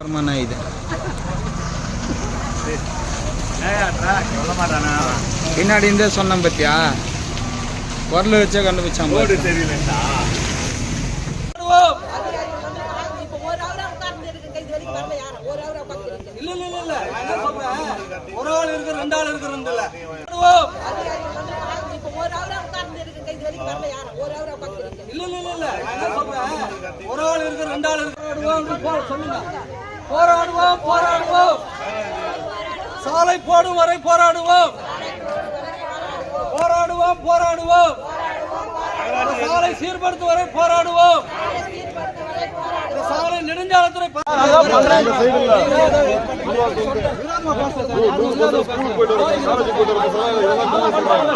இது பின்னாடி இருந்தே சொன்னேன் பத்தியா குரல் வச்சே கண்டுபிடிச்சான் ஒரு ஆள் இருக்கு ரெண்டு ஆள் இருக்கு ரெண்டு இல்ல ஒரு ஆள் இருக்கு ரெண்டு ஆள் இருக்கு சொல்லுங்க போராடுவோம் போராடுவோம் சாலை போடும் வரை போராடுவோம் போராடுவோம் போராடுவோம் சாலை சீர்படுத்தும் வரை போராடுவோம் சாலை நெடுஞ்சாலைத்துறை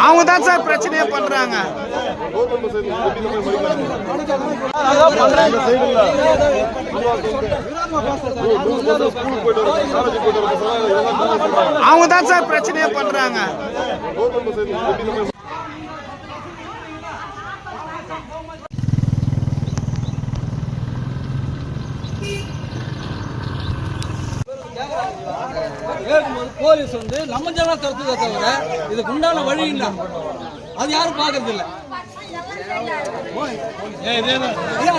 அவங்க தான் சார் பிரச்சனையே பண்றாங்க. அவங்க தான் சார் பிரச்சனையே பண்றாங்க. போலீஸ் வந்து நம்ம ஜன தடுத்ததை தவிர இதுக்கு உண்டான வழி இல்லை, அது யாரும் பாக்குறது இல்லை.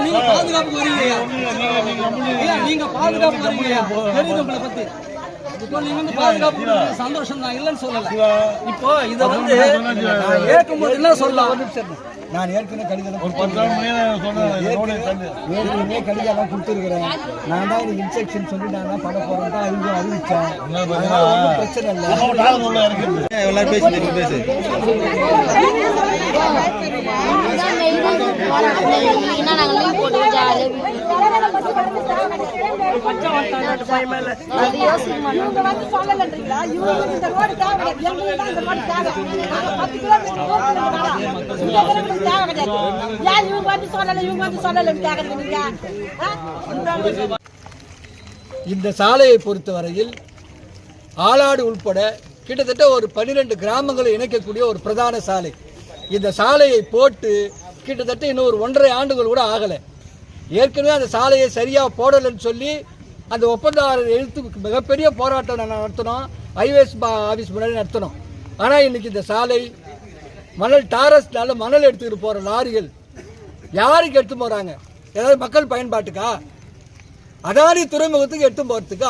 நீங்க பாதுகாப்பு வரீங்க, நீங்க பாதுகாப்பு வரீங்க தெரியுது உங்களை பத்தி. இப்போ நீங்க வந்து பாதுகாப்பு சந்தோஷம் தான், இல்லைன்னு சொல்லல. இப்போ இதை வந்து ஏற்கும்போது என்ன சொல்லலாம், நான் ஏற்கனவே கடிதம் கடிதம் கொடுத்துருக்கிறேன். நான் தான் இது இன்ஸ்ட்ரக்ஷன் சொல்லி நான் தான் பண்ண போறேன் தான் அறிவிச்சேன். பிரச்சனை இல்லை, எல்லாம் பேசி இந்த சாலையை பொறுத்தவரையில் ஆலாடு உட்பட கிட்டத்தட்ட ஒரு 12 கிராமங்களை இணைக்கக்கூடிய ஒரு பிரதான சாலை. இந்த சாலையை போட்டு கிட்டத்தட்ட இன்னும் ஒரு 1.5 ஆண்டுகள் கூட ஆகலை. ஏற்கனவே அந்த சாலையை சரியாக போடலைன்னு சொல்லி அந்த ஒப்பந்ததாரர் எழுத்து மிகப்பெரிய போராட்டம் நடத்தினோம், ஹைவேஸ் ஆஃபீஸ் முன்னாடி நடத்தினோம். ஆனால் இன்னைக்கு இந்த சாலை மணல் டாரஸ்னால மணல் எடுத்துக்கிட்டு போகிற லாரிகள் யாருக்கு எடுத்து போகிறாங்க? ஏதாவது மக்கள் பயன்பாட்டுக்கா? அதானி துறைமுகத்துக்கு எடுத்து போகிறதுக்கு